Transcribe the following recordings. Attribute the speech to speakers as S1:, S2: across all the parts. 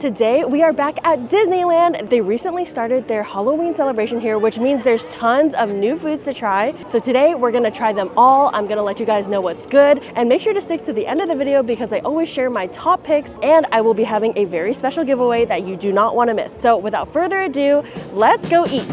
S1: Today we are back at Disneyland. They recently started their Halloween celebration here, which means there's tons of new foods to try. So today we're gonna try them all. I'm gonna let you guys know what's good, and make sure to stick to the end of the video because I always share my top picks, and I will be having a very special giveaway that you do not want to miss. So without further ado, let's go eat.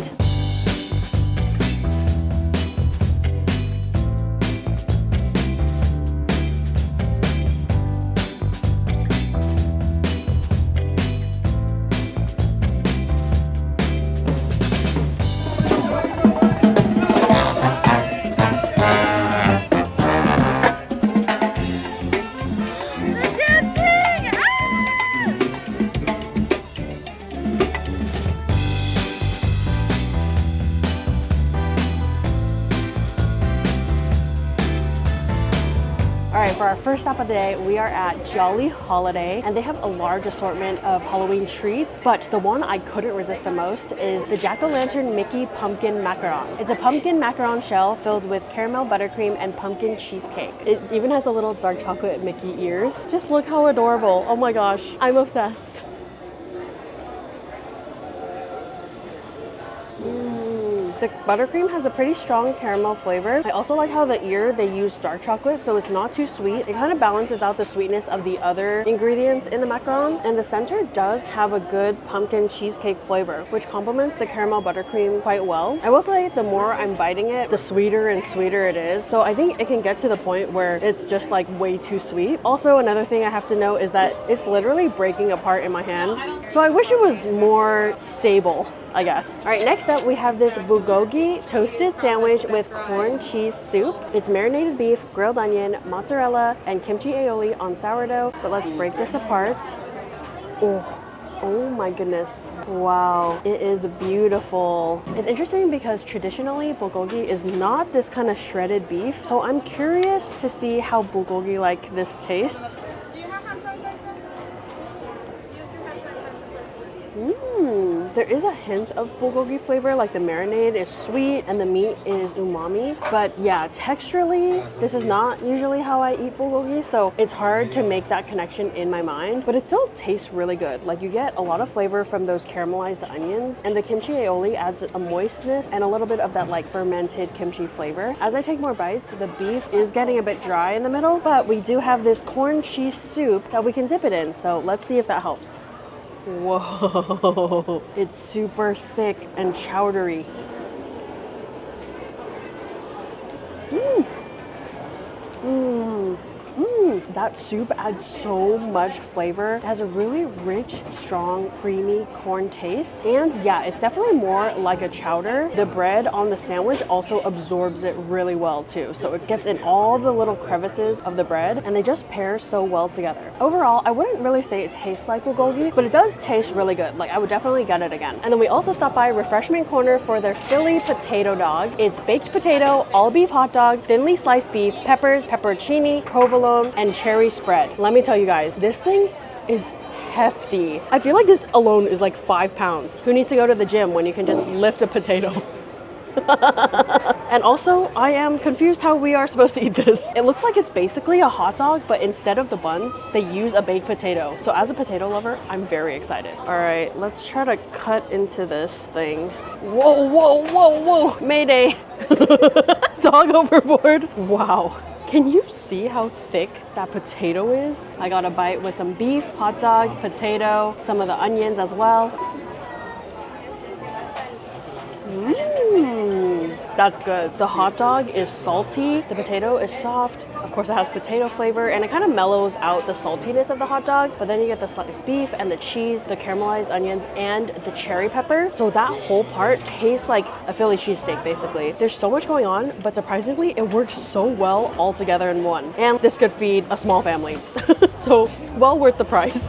S1: For our first stop of the day, we are at Jolly Holiday, and they have a large assortment of Halloween treats, but the one I couldn't resist the most is the Jack-o'-lantern Mickey Pumpkin Macaron. It's a pumpkin macaron shell filled with caramel buttercream and pumpkin cheesecake. It even has a little dark chocolate Mickey ears. Just look how adorable. Oh my gosh, I'm obsessed. The buttercream has a pretty strong caramel flavor. I also like how the ear, they use dark chocolate, so it's not too sweet. It kind of balances out the sweetness of the other ingredients in the macaron. And the center does have a good pumpkin cheesecake flavor, which complements the caramel buttercream quite well. I will say the more I'm biting it, the sweeter and sweeter it is. So I think it can get to the point where it's just like way too sweet. Also, another thing I have to note is that it's literally breaking apart in my hand. So I wish it was more stable, I guess. All right, next up we have this Boo-gogi toasted sandwich with corn cheese soup. It's marinated beef, grilled onion, mozzarella, and kimchi aioli on sourdough. But let's break this apart. Oh my goodness. Wow, it is beautiful. It's interesting because traditionally bulgogi is not this kind of shredded beef. So I'm curious to see how bulgogi like this tastes. There is a hint of bulgogi flavor, like the marinade is sweet and the meat is umami. But yeah, texturally, this is not usually how I eat bulgogi, so it's hard to make that connection in my mind, but it still tastes really good. Like you get a lot of flavor from those caramelized onions, and the kimchi aioli adds a moistness and a little bit of that like fermented kimchi flavor. As I take more bites, the beef is getting a bit dry in the middle, but we do have this corn cheese soup that we can dip it in, so let's see if that helps. Whoa, it's super thick and chowdery. That soup adds so much flavor. It has a really rich, strong, creamy corn taste. And yeah, it's definitely more like a chowder. The bread on the sandwich also absorbs it really well too. So it gets in all the little crevices of the bread, and they just pair so well together. Overall, I wouldn't really say it tastes like bulgogi, but it does taste really good. Like I would definitely get it again. And then we also stopped by Refreshment Corner for their Philly potato dog. It's baked potato, all beef hot dog, thinly sliced beef, peppers, pepperoncini, provolone, and cherry spread. Let me tell you guys, this thing is hefty. I feel like this alone is like 5 pounds. Who needs to go to the gym when you can just lift a potato? And also, I am confused how we are supposed to eat this. It looks like it's basically a hot dog, but instead of the buns, they use a baked potato. So as a potato lover, I'm very excited. All right, let's try to cut into this thing. Whoa, whoa, whoa, whoa, Mayday. Dog overboard. Wow. Can you see how thick that potato is? I got a bite with some beef, hot dog, potato, some of the onions as well. That's good. The hot dog is salty, the potato is soft. Of course, it has potato flavor, and it kind of mellows out the saltiness of the hot dog. But then you get the sliced beef and the cheese, the caramelized onions, and the cherry pepper. So that whole part tastes like a Philly cheesesteak, basically. There's so much going on, but surprisingly, it works so well all together in one. And this could feed a small family. So, well worth the price.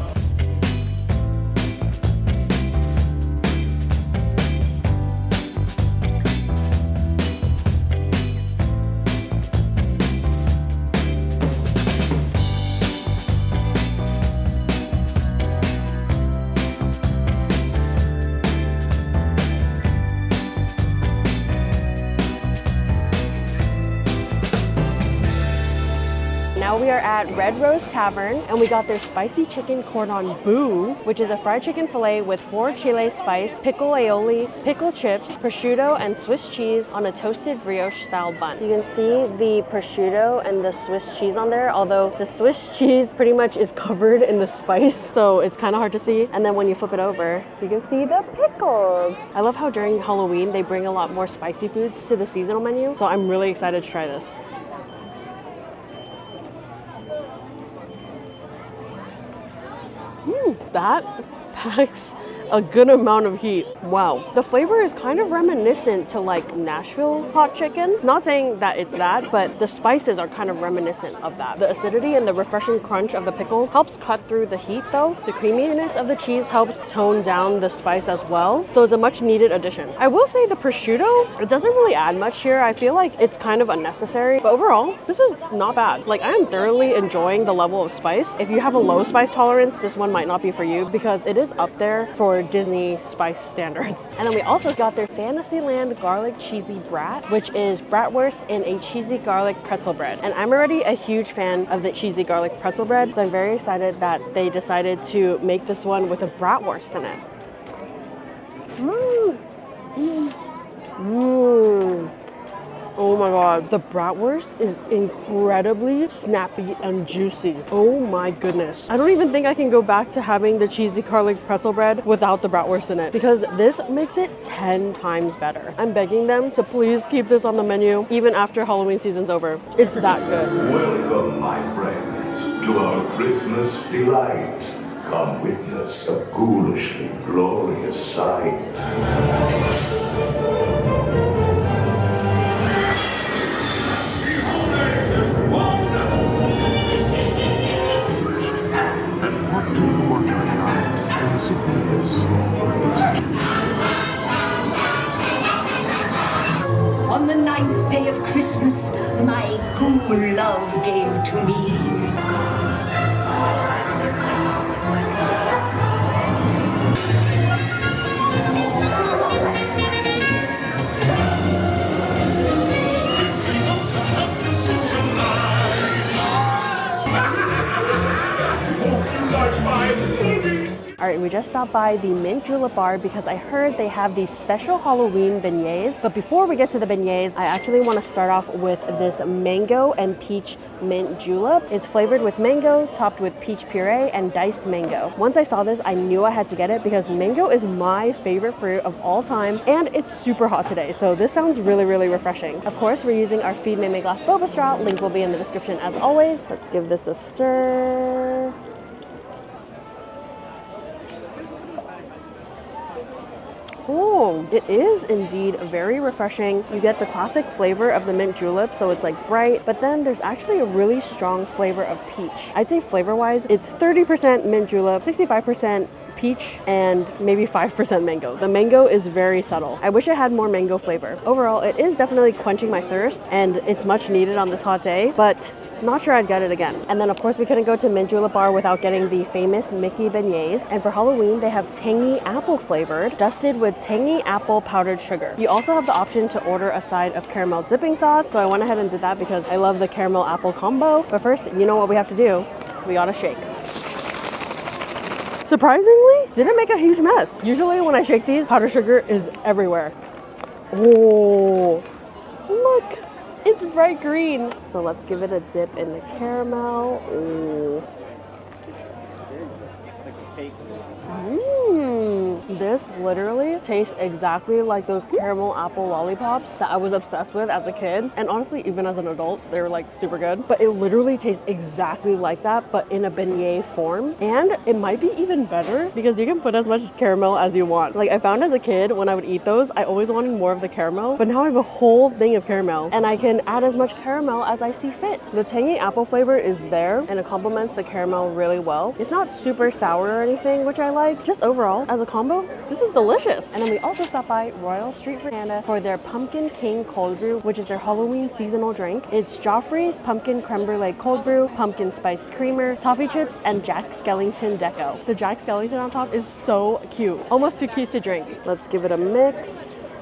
S1: Now we are at Red Rose Tavern, and we got their spicy chicken cordon bleu, which is a fried chicken fillet with 4 chile spice, pickle aioli, pickle chips, prosciutto, and Swiss cheese on a toasted brioche-style bun. You can see the prosciutto and the Swiss cheese on there, although the Swiss cheese pretty much is covered in the spice, so it's kind of hard to see. And then when you flip it over, you can see the pickles. I love how during Halloween, they bring a lot more spicy foods to the seasonal menu, so I'm really excited to try this. That packs a good amount of heat. Wow. The flavor is kind of reminiscent to like Nashville hot chicken. Not saying that it's that, but the spices are kind of reminiscent of that. The acidity and the refreshing crunch of the pickle helps cut through the heat though. The creaminess of the cheese helps tone down the spice as well. So it's a much needed addition. I will say the prosciutto, it doesn't really add much here. I feel like it's kind of unnecessary, but overall, this is not bad. Like I am thoroughly enjoying the level of spice. If you have a low spice tolerance, this one might not be for you because it is up there for Disney spice standards. And then we also got their Fantasyland garlic cheesy brat, which is bratwurst in a cheesy garlic pretzel bread. And I'm already a huge fan of the cheesy garlic pretzel bread, so I'm very excited that they decided to make this one with a bratwurst in it. Oh my god, the bratwurst is incredibly snappy and juicy. Oh my goodness. I don't even think I can go back to having the cheesy garlic pretzel bread without the bratwurst in it, because this makes it 10 times better. I'm begging them to please keep this on the menu even after Halloween season's over. It's that good.
S2: Welcome, my friends, to our Christmas delight. Come witness a ghoulishly glorious sight.
S3: On the 9th day of Christmas, my ghoul love gave to me.
S1: All right, we just stopped by the Mint Julep bar because I heard they have these special Halloween beignets. But before we get to the beignets, I actually want to start off with this mango and peach mint julep. It's flavored with mango, topped with peach puree and diced mango. Once I saw this, I knew I had to get it because mango is my favorite fruit of all time, and it's super hot today. So this sounds really, really refreshing. Of course, we're using our Feed Meimei glass boba straw. Link will be in the description as always. Let's give this a stir. Oh, it is indeed very refreshing. You get the classic flavor of the mint julep, so it's like bright, but then there's actually a really strong flavor of peach. I'd say flavor-wise, it's 30% mint julep, 65% peach, and maybe 5% mango. The mango is very subtle. I wish it had more mango flavor. Overall, it is definitely quenching my thirst, and it's much needed on this hot day, but not sure I'd get it again. And then of course we couldn't go to Mint Julep Bar without getting the famous Mickey beignets. And for Halloween, they have tangy apple flavored, dusted with tangy apple powdered sugar. You also have the option to order a side of caramel dipping sauce. So I went ahead and did that because I love the caramel apple combo. But first, you know what we have to do? We gotta shake. Surprisingly, didn't make a huge mess. Usually when I shake these, powdered sugar is everywhere. Oh, look. It's bright green. So let's give it a dip in the caramel. Ooh. This literally tastes exactly like those caramel apple lollipops that I was obsessed with as a kid. And honestly, even as an adult, they were like super good. But it literally tastes exactly like that, but in a beignet form. And it might be even better because you can put as much caramel as you want. Like I found as a kid, when I would eat those, I always wanted more of the caramel. But now I have a whole thing of caramel and I can add as much caramel as I see fit. The tangy apple flavor is there and it complements the caramel really well. It's not super sour or anything, which I like. Just overall, as a combo, this is delicious. And then we also stopped by Royal Street Veranda for their Pumpkin King Cold Brew, which is their Halloween seasonal drink. It's Joffrey's Pumpkin Creme Brulee Cold Brew, Pumpkin Spiced Creamer, Toffee Chips, and Jack Skellington Deco. The Jack Skellington on top is so cute. Almost too cute to drink. Let's give it a mix.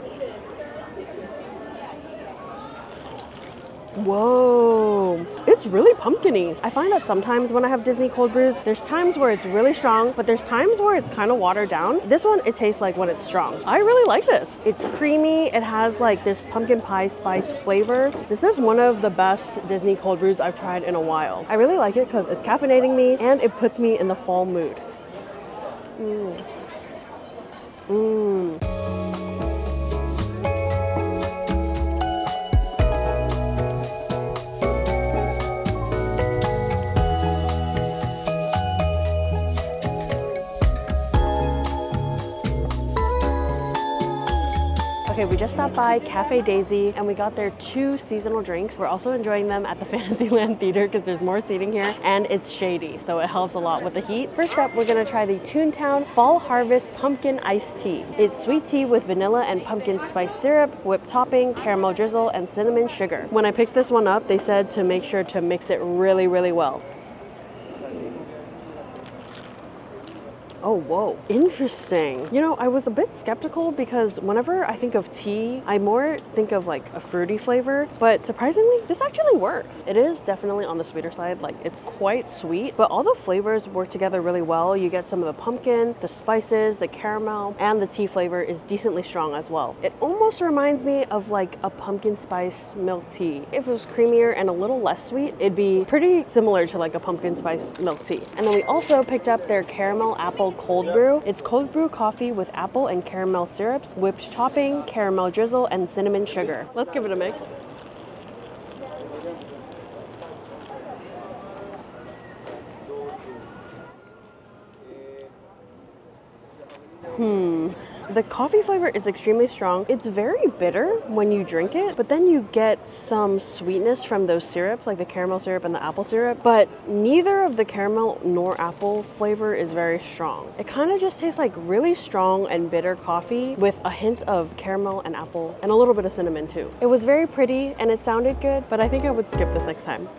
S1: Whoa, it's really pumpkin-y. I find that sometimes when I have Disney cold brews, there's times where it's really strong, but there's times where it's kind of watered down. This one, it tastes like when it's strong. I really like this. It's creamy. It has like this pumpkin pie spice flavor. This is one of the best Disney cold brews I've tried in a while. I really like it because it's caffeinating me and it puts me in the fall mood. Mmm. Mmm. Okay, we just stopped by Cafe Daisy and we got their 2 seasonal drinks. We're also enjoying them at the Fantasyland Theater because there's more seating here and it's shady, so it helps a lot with the heat. First up, we're gonna try the Toontown Fall Harvest Pumpkin Iced Tea. It's sweet tea with vanilla and pumpkin spice syrup, whipped topping, caramel drizzle, and cinnamon sugar. When I picked this one up, they said to make sure to mix it really, really well. Oh, whoa, interesting. You know, I was a bit skeptical because whenever I think of tea, I more think of like a fruity flavor, but surprisingly, this actually works. It is definitely on the sweeter side, like it's quite sweet, but all the flavors work together really well. You get some of the pumpkin, the spices, the caramel, and the tea flavor is decently strong as well. It almost reminds me of like a pumpkin spice milk tea. If it was creamier and a little less sweet, it'd be pretty similar to like a pumpkin spice milk tea. And then we also picked up their caramel apple cold brew. It's cold brew coffee with apple and caramel syrups, whipped topping, caramel drizzle, and cinnamon sugar. Let's give it a mix. The coffee flavor is extremely strong. It's very bitter when you drink it, but then you get some sweetness from those syrups, like the caramel syrup and the apple syrup, but neither of the caramel nor apple flavor is very strong. It kind of just tastes like really strong and bitter coffee with a hint of caramel and apple and a little bit of cinnamon too. It was very pretty and it sounded good, but I think I would skip this next time.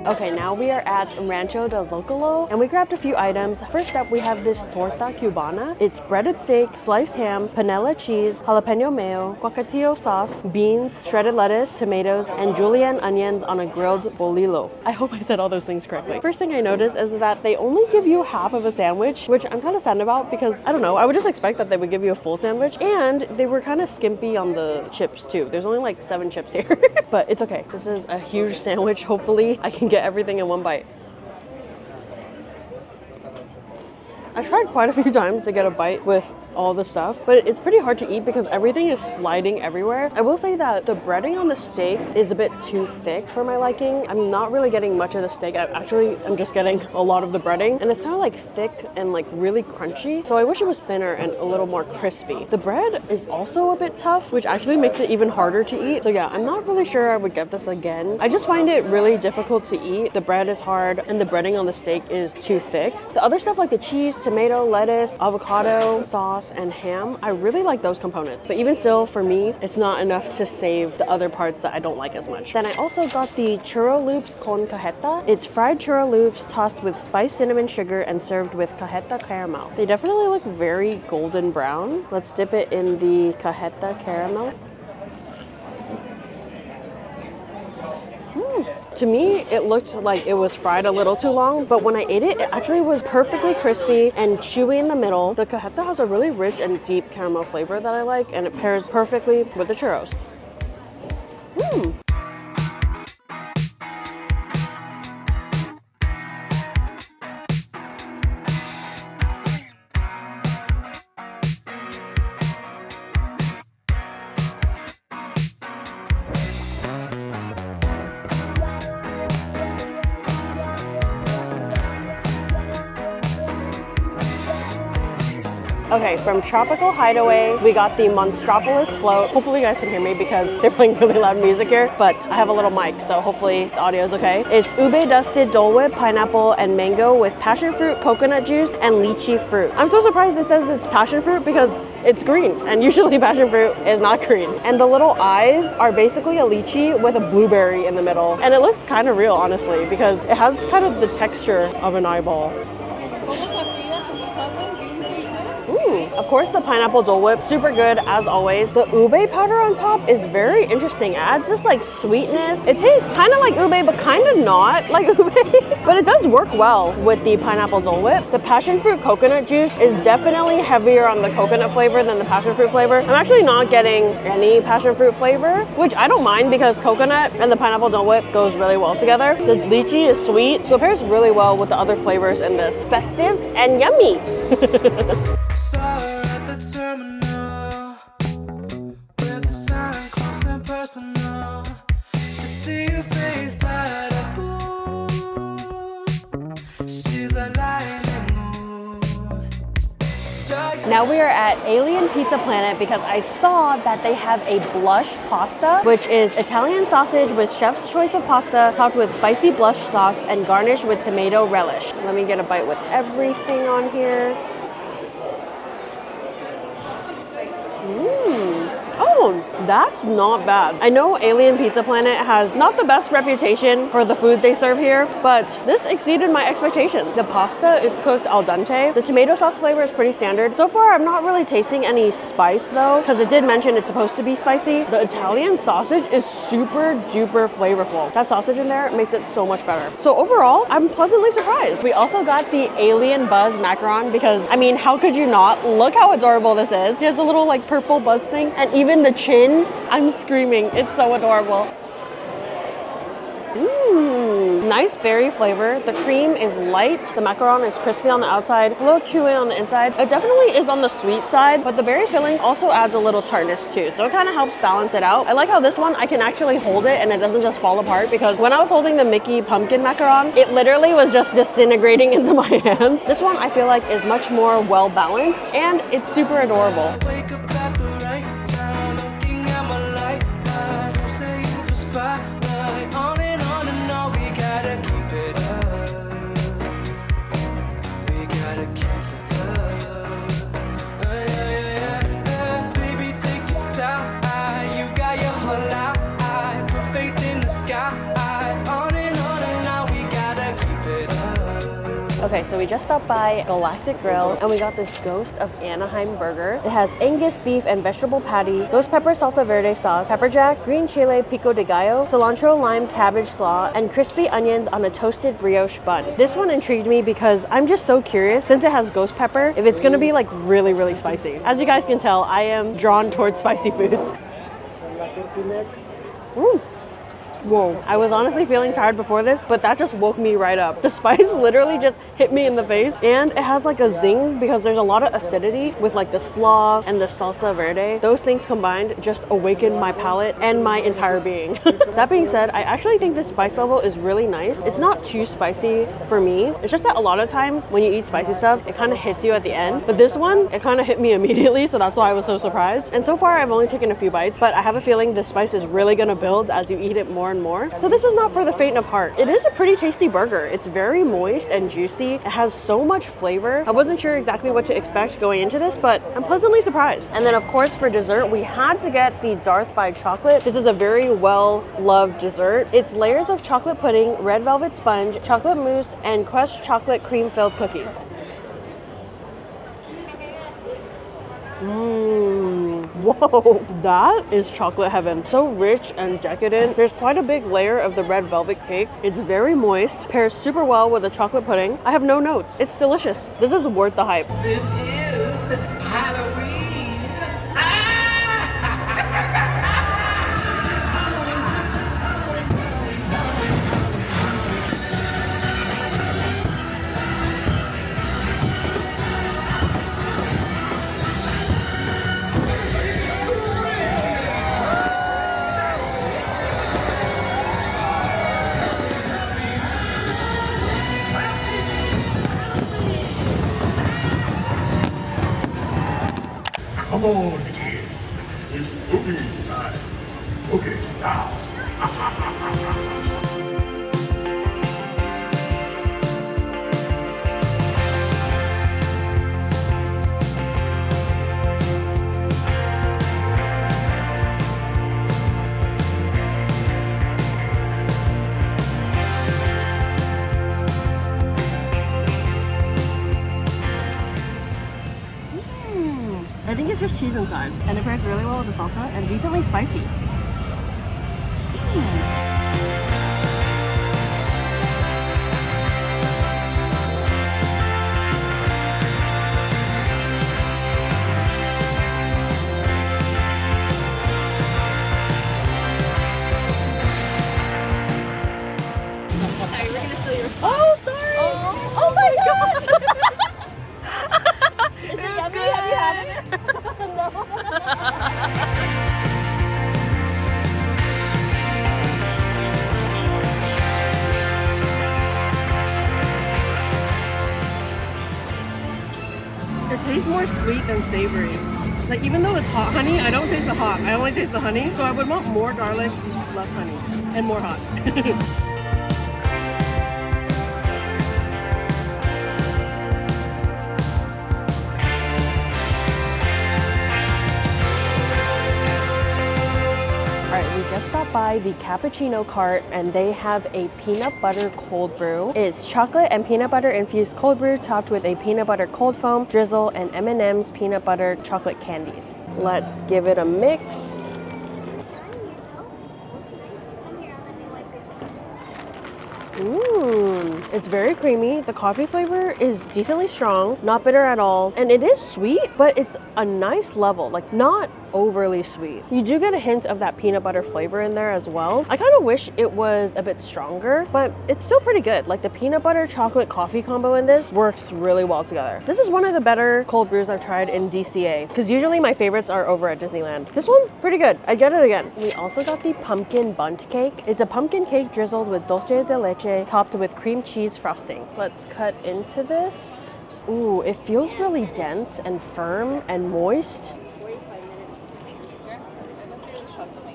S1: Okay, now we are at Rancho del Zocalo and we grabbed a few items. First up, we have this torta cubana. It's breaded steak, sliced ham, panela cheese, jalapeno mayo, guacamole sauce, beans, shredded lettuce, tomatoes, and julienne onions on a grilled bolillo. I hope I said all those things correctly. First thing I noticed is that they only give you half of a sandwich, which I'm kind of sad about because, I don't know, I would just expect that they would give you a full sandwich, and they were kind of skimpy on the chips too. There's only like 7 chips here, but it's okay. This is a huge sandwich. Hopefully I can get everything in one bite. I tried quite a few times to get a bite with all the stuff, but it's pretty hard to eat because everything is sliding everywhere. I will say that the breading on the steak is a bit too thick for my liking. I'm not really getting much of the steak. I'm just getting a lot of the breading, and it's kind of like thick and like really crunchy. So I wish it was thinner and a little more crispy. The bread is also a bit tough, which actually makes it even harder to eat. So yeah, I'm not really sure I would get this again. I just find it really difficult to eat. The bread is hard and the breading on the steak is too thick. The other stuff like the cheese, tomato, lettuce, avocado, sauce, and ham, I really like those components, but even still, for me, it's not enough to save the other parts that I don't like as much. Then I also got the churro loops con cajeta. It's fried churro loops tossed with spiced cinnamon sugar and served with cajeta caramel. They definitely look very golden brown. Let's dip it in the cajeta caramel. To me, it looked like it was fried a little too long, but when I ate it, it actually was perfectly crispy and chewy in the middle. The cajeta has a really rich and deep caramel flavor that I like, and it pairs perfectly with the churros. Okay, from Tropical Hideaway, we got the Monstropolis float. Hopefully you guys can hear me because they're playing really loud music here, but I have a little mic, so hopefully the audio is okay. It's ube dusted Dole Whip, pineapple, and mango with passion fruit, coconut juice, and lychee fruit. I'm so surprised it says it's passion fruit because it's green, and usually passion fruit is not green. And the little eyes are basically a lychee with a blueberry in the middle. And it looks kind of real, honestly, because it has kind of the texture of an eyeball. Of course, the pineapple Dole Whip, super good as always. The ube powder on top is very interesting. It adds this like sweetness. It tastes kind of like ube, but kind of not like ube. But it does work well with the pineapple Dole Whip. The passion fruit coconut juice is definitely heavier on the coconut flavor than the passion fruit flavor. I'm actually not getting any passion fruit flavor, which I don't mind because coconut and the pineapple Dole Whip goes really well together. The lychee is sweet, so it pairs really well with the other flavors in this. Festive and yummy.
S4: Terminal with a sign close and personal to see your face light up. She's a lightning mood.
S1: Now we are at Alien Pizza Planet because I saw that they have a blush pasta, which is Italian sausage with chef's choice of pasta topped with spicy blush sauce and garnished with tomato relish. Let me get a bite with everything on here. Oh, that's not bad. I know Alien Pizza Planet has not the best reputation for the food they serve here, but this exceeded my expectations. The pasta is cooked al dente. The tomato sauce flavor is pretty standard. So far, I'm not really tasting any spice though, because it did mention it's supposed to be spicy. The Italian sausage is super duper flavorful. That sausage in there makes it so much better. So overall, I'm pleasantly surprised. We also got the Alien Buzz Macaron because, I mean, how could you not? Look how adorable this is. He has a little like purple buzz thing, and even the chin, I'm screaming. It's so adorable. Nice berry flavor. The cream is light. The macaron is crispy on the outside, a little chewy on the inside. It definitely is on the sweet side, but the berry filling also adds a little tartness too. So it kind of helps balance it out. I like how this one, I can actually hold it and it doesn't just fall apart, because when I was holding the Mickey pumpkin macaron, it literally was just disintegrating into my hands. This one I feel like is much more well balanced and it's super adorable.
S4: Wake up at the right time, looking at my light. I don't say you just fly right on and on, we gotta keep it up. We gotta keep it up. Baby, take it out. You got your whole eye. Put faith in the sky. On and on, we gotta keep it up.
S1: Okay, so we just stopped by Galactic Grill and we got this Ghost of Anaheim burger. It has Angus beef and vegetable patty, ghost pepper salsa verde sauce, pepper jack, green chile pico de gallo, cilantro lime cabbage slaw, and crispy onions on a toasted brioche bun. This one intrigued me because I'm just so curious, since it has ghost pepper, if it's gonna be like really, really spicy. As you guys can tell, I am drawn towards spicy foods. Whoa, I was honestly feeling tired before this, but that just woke me right up. The spice literally just hit me in the face, and it has like a zing because there's a lot of acidity with like the slaw and the salsa verde. Those things combined just awakened my palate and my entire being. That being said, I actually think the spice level is really nice. It's not too spicy for me. It's just that a lot of times when you eat spicy stuff, it kind of hits you at the end. But this one, it kind of hit me immediately, so that's why I was so surprised. And so far, I've only taken a few bites, but I have a feeling the spice is really gonna build as you eat it more and more. So this is not for the faint of heart. It is a pretty tasty burger. It's very moist and juicy. It has so much flavor. I wasn't sure exactly what to expect going into this, but I'm pleasantly surprised. And then of course for dessert, we had to get the Darth by chocolate. This is a very well-loved dessert. It's layers of chocolate pudding, red velvet sponge, chocolate mousse, and crushed chocolate cream-filled cookies. Whoa, that is chocolate heaven. So rich and decadent. There's quite a big layer of the red velvet cake. It's very moist, pairs super well with the chocolate pudding. I have no notes. It's delicious. This is worth the hype.
S5: This is Halloween.
S2: Come on, kid. It's cooking time. Okay, now.
S1: I think it's just cheese inside, and it pairs really well with the salsa and decently spicy.
S6: Sorry, we're gonna steal your spot.
S1: Oh, sorry! Oh my gosh!
S6: Is it yummy? Have you had it?
S1: It tastes more sweet than savory. Like, even though it's hot honey, I don't taste the hot. I only taste the honey. So I would want more garlic, less honey, and more hot. Alright, we just stopped by the cappuccino cart and they have a peanut butter cold brew. It's chocolate and peanut butter infused cold brew topped with a peanut butter cold foam, drizzle, and M&M's peanut butter chocolate candies. Let's give it a mix. It's very creamy. The coffee flavor is decently strong, not bitter at all, and it is sweet, but it's a nice level, like not overly sweet. You do get a hint of that peanut butter flavor in there as well. I kind of wish it was a bit stronger, but it's still pretty good. Like the peanut butter chocolate coffee combo in this works really well together. This is one of the better cold brews I've tried in DCA, because usually my favorites are over at Disneyland. This one, pretty good. I'd get it again. We also got the pumpkin bundt cake. It's a pumpkin cake drizzled with dulce de leche, topped with cream cheese frosting. Let's cut into this. Ooh, it feels really dense and firm and moist.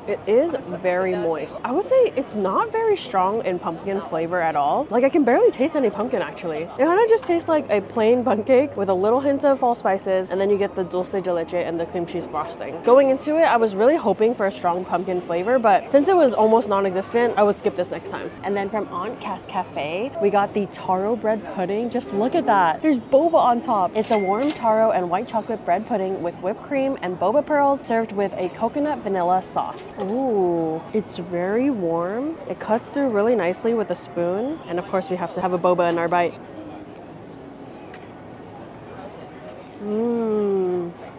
S1: It is very moist. I would say it's not very strong in pumpkin flavor at all. Like I can barely taste any pumpkin actually. It kind of just tastes like a plain bundt cake with a little hint of fall spices, and then you get the dulce de leche and the cream cheese frosting. Going into it, I was really hoping for a strong pumpkin flavor, but since it was almost non-existent, I would skip this next time. And then from Aunt Cass Cafe, we got the taro bread pudding. Just look at that. There's boba on top. It's a warm taro and white chocolate bread pudding with whipped cream and boba pearls served with a coconut vanilla sauce. Ooh, it's very warm. It cuts through really nicely with a spoon. And of course we have to have a boba in our bite.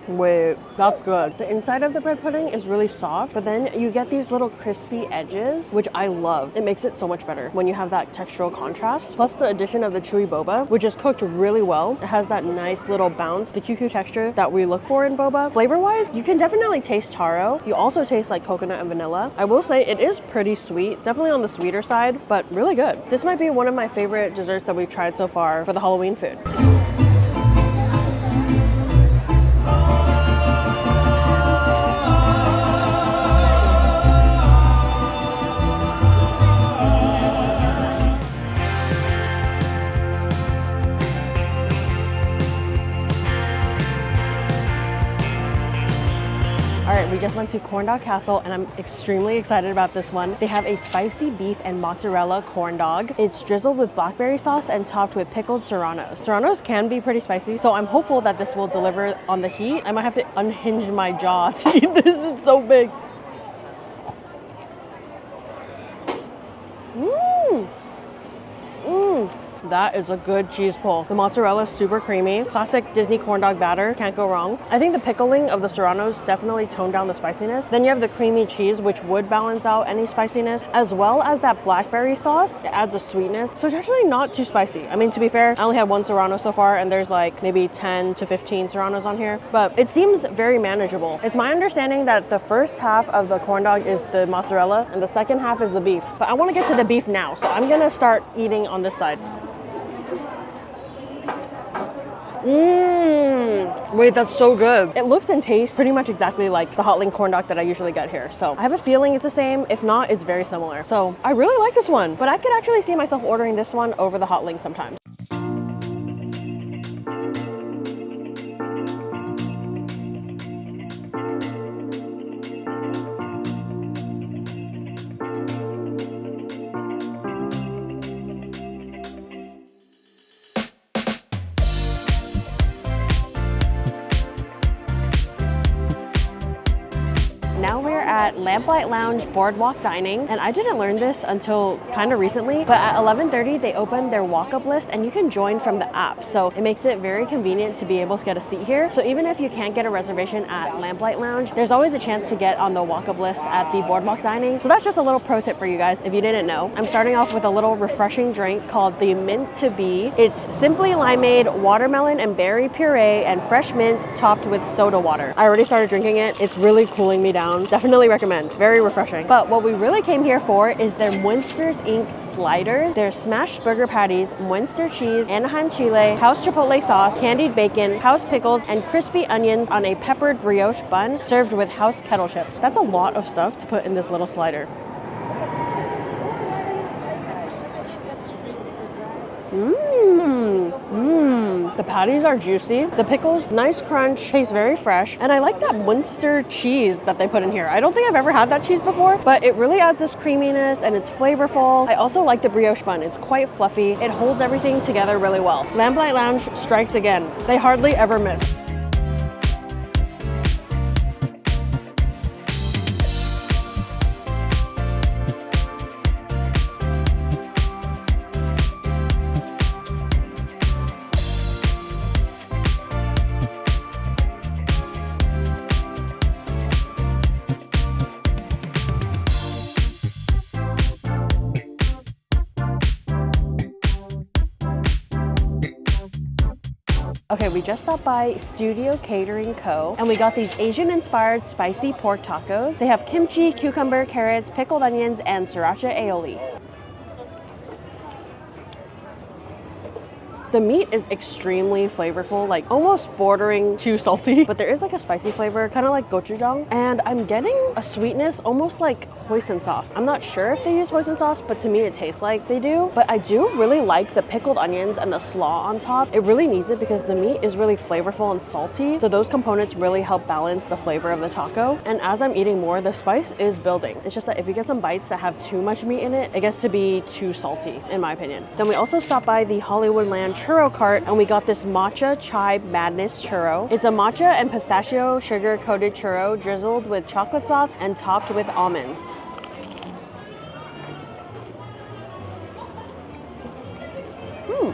S1: Wait, that's good. The inside of the bread pudding is really soft, but then you get these little crispy edges, which I love. It makes it so much better when you have that textural contrast. Plus the addition of the chewy boba, which is cooked really well. It has that nice little bounce, the QQ texture that we look for in boba. Flavor-wise, you can definitely taste taro. You also taste like coconut and vanilla. I will say it is pretty sweet, definitely on the sweeter side, but really good. This might be one of my favorite desserts that we've tried so far for the Halloween food. We just went to Corn Dog Castle and I'm extremely excited about this one. They have a spicy beef and mozzarella corn dog. It's drizzled with blackberry sauce and topped with pickled serranos. Serranos can be pretty spicy, so I'm hopeful that this will deliver on the heat. I might have to unhinge my jaw to eat this. It's so big. That is a good cheese pull. The mozzarella is super creamy. Classic Disney corn dog batter, can't go wrong. I think the pickling of the serranos definitely toned down the spiciness. Then you have the creamy cheese, which would balance out any spiciness, as well as that blackberry sauce. It adds a sweetness. So it's actually not too spicy. I mean, to be fair, I only had one serrano so far, and there's like maybe 10 to 15 serranos on here, but it seems very manageable. It's my understanding that the first half of the corn dog is the mozzarella, and the second half is the beef. But I want to get to the beef now, so I'm gonna start eating on this side. Wait, that's so good. It looks and tastes pretty much exactly like the hot link corn dog that I usually get here. So I have a feeling it's the same. If not, it's very similar. So I really like this one, but I could actually see myself ordering this one over the hot link sometimes. Now we're at Lamplight Lounge Boardwalk Dining, and I didn't learn this until kind of recently, but at 11:30 they opened their walk-up list and you can join from the app. So it makes it very convenient to be able to get a seat here. So even if you can't get a reservation at Lamplight Lounge, there's always a chance to get on the walk-up list at the Boardwalk Dining. So that's just a little pro tip for you guys if you didn't know. I'm starting off with a little refreshing drink called the Mint to Be. It's simply limeade, watermelon and berry puree, and fresh mint topped with soda water. I already started drinking it. It's really cooling me down. Definitely recommend. Very refreshing. But what we really came here for is their Munsters Inc. sliders, their smashed burger patties, Munster cheese, Anaheim chile, house chipotle sauce, candied bacon, house pickles, and crispy onions on a peppered brioche bun served with house kettle chips. That's a lot of stuff to put in this little slider. The patties are juicy. The pickles, nice crunch, tastes very fresh. And I like that Munster cheese that they put in here. I don't think I've ever had that cheese before, but it really adds this creaminess and it's flavorful. I also like the brioche bun. It's quite fluffy. It holds everything together really well. Lamplight Lounge strikes again. They hardly ever miss. Okay, we just stopped by Studio Catering Co. and we got these Asian-inspired spicy pork tacos. They have kimchi, cucumber, carrots, pickled onions, and sriracha aioli. The meat is extremely flavorful, like almost bordering too salty, but there is like a spicy flavor, kind of like gochujang. And I'm getting a sweetness almost like hoisin sauce. I'm not sure if they use hoisin sauce, but to me it tastes like they do. But I do really like the pickled onions and the slaw on top. It really needs it because the meat is really flavorful and salty. So those components really help balance the flavor of the taco. And as I'm eating more, the spice is building. It's just that if you get some bites that have too much meat in it, it gets to be too salty, in my opinion. Then we also stopped by the Hollywoodland churro cart and we got this matcha chai madness churro. It's a matcha and pistachio sugar coated churro drizzled with chocolate sauce and topped with almonds.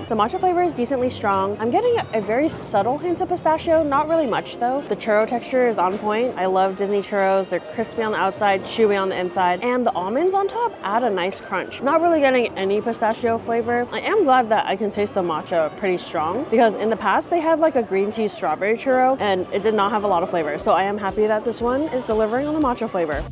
S1: The matcha flavor is decently strong. I'm getting a very subtle hint of pistachio, not really much though. The churro texture is on point. I love Disney churros. They're crispy on the outside, chewy on the inside, and the almonds on top add a nice crunch. Not really getting any pistachio flavor. I am glad that I can taste the matcha pretty strong because in the past they had like a green tea strawberry churro and it did not have a lot of flavor. So I am happy that this one is delivering on the matcha flavor.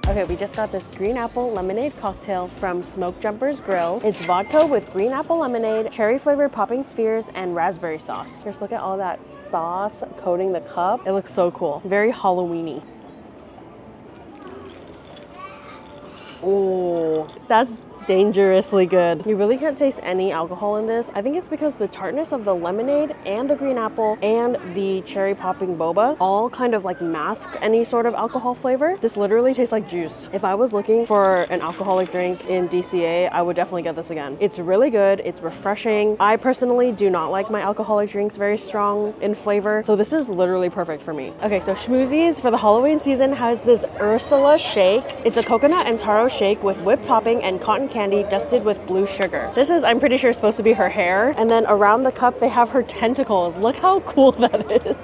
S1: Okay, we just got this green apple lemonade cocktail from Smoke Jumpers Grill. It's vodka with green apple lemonade, cherry flavored popping spheres, and raspberry sauce. Just look at all that sauce coating the cup. It looks so cool. Very Halloween-y. Oh, that's dangerously good. You really can't taste any alcohol in this. I think it's because the tartness of the lemonade and the green apple and the cherry popping boba all kind of like mask any sort of alcohol flavor. This literally tastes like juice. If I was looking for an alcoholic drink in DCA, I would definitely get this again. It's really good. It's refreshing. I personally do not like my alcoholic drinks very strong in flavor, so this is literally perfect for me. Okay, so Schmoozies for the Halloween season has this Ursula shake. It's a coconut and taro shake with whipped topping and cotton candy candy dusted with blue sugar. This is, I'm pretty sure, supposed to be her hair. And then around the cup, they have her tentacles. Look how cool that is.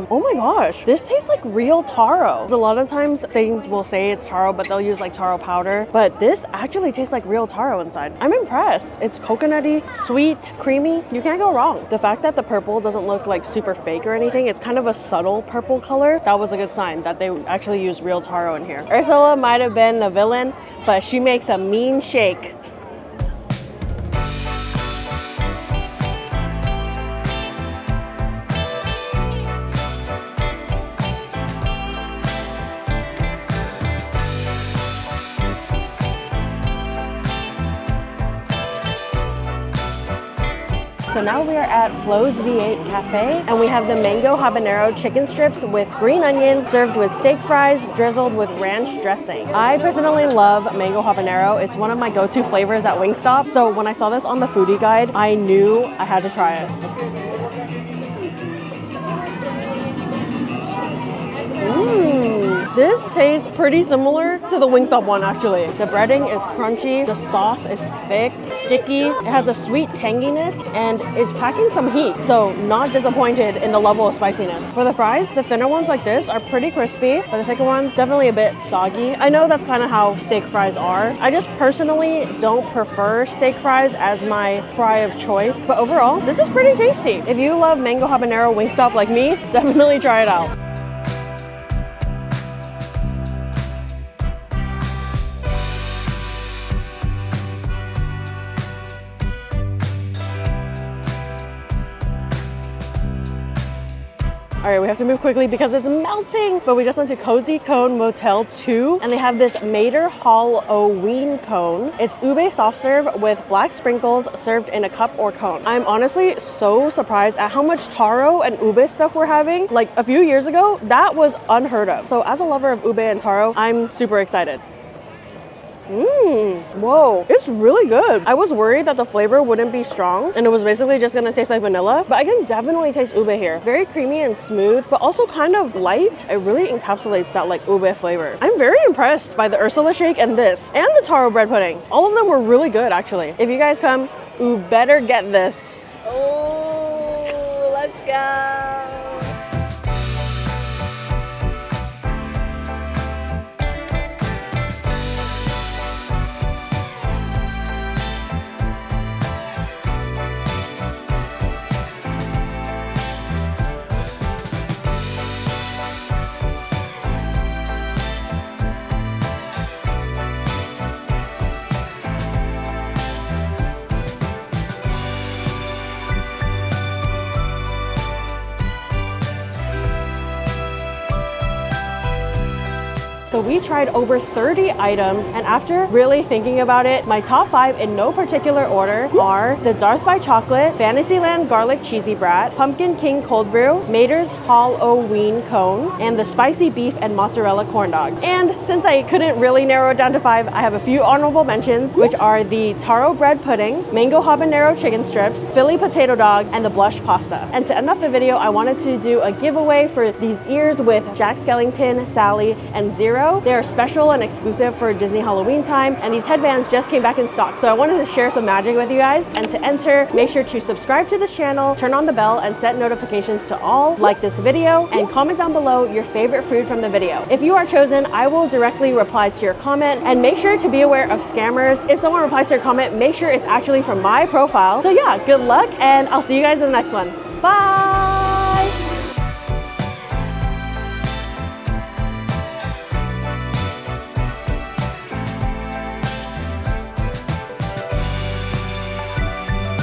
S1: Oh my gosh, this tastes like real taro. A lot of times things will say it's taro, but they'll use like taro powder. But this actually tastes like real taro inside. I'm impressed. It's coconutty, sweet, creamy. You can't go wrong. The fact that the purple doesn't look like super fake or anything, it's kind of a subtle purple color. That was a good sign that they actually used real taro in here. Ursula might have been the villain, but she makes a mean shake. So now we are at Flo's V8 Cafe, and we have the mango habanero chicken strips with green onions served with steak fries drizzled with ranch dressing. I personally love mango habanero. It's one of my go-to flavors at Wingstop. So when I saw this on the foodie guide, I knew I had to try it. This tastes pretty similar to the Wingstop one actually. The breading is crunchy, the sauce is thick, sticky, it has a sweet tanginess, and it's packing some heat, so not disappointed in the level of spiciness. For the fries, the thinner ones like this are pretty crispy, but the thicker ones definitely a bit soggy. I know that's kind of how steak fries are. I just personally don't prefer steak fries as my fry of choice, but overall, this is pretty tasty. If you love mango habanero Wingstop like me, definitely try it out. All right, we have to move quickly because it's melting. But we just went to Cozy Cone Motel 2, and they have this Mater Halloween cone. It's ube soft serve with black sprinkles served in a cup or cone. I'm honestly so surprised at how much taro and ube stuff we're having. Like a few years ago, that was unheard of. So as a lover of ube and taro, I'm super excited. Whoa, it's really good. I was worried that the flavor wouldn't be strong and it was basically just gonna taste like vanilla, but I can definitely taste ube here. Very creamy and smooth, but also kind of light. It really encapsulates that like ube flavor. I'm very impressed by the Ursula shake and this, and the taro bread pudding. All of them were really good actually. If you guys come, you better get this. Oh, let's go. So we tried over 30 items, and after really thinking about it, my top 5 in no particular order are the Darth by Chocolate, Fantasyland Garlic Cheesy Brat, Pumpkin King Cold Brew, Mater's Halloween Cone, and the Spicy Beef and Mozzarella Corn Dog. And since I couldn't really narrow it down to 5, I have a few honorable mentions, which are the Taro Bread Pudding, Mango Habanero Chicken Strips, Philly Potato Dog, and the Blush Pasta. And to end off the video, I wanted to do a giveaway for these ears with Jack Skellington, Sally, and Zero. They are special and exclusive for Disney Halloweentime, and these headbands just came back in stock. So I wanted to share some magic with you guys. And to enter, make sure to subscribe to this channel, turn on the bell, and set notifications to all, like this video, and comment down below your favorite food from the video. If you are chosen, I will directly reply to your comment, and make sure to be aware of scammers. If someone replies to your comment, make sure it's actually from my profile. So yeah, good luck, and I'll see you guys in the next one. Bye!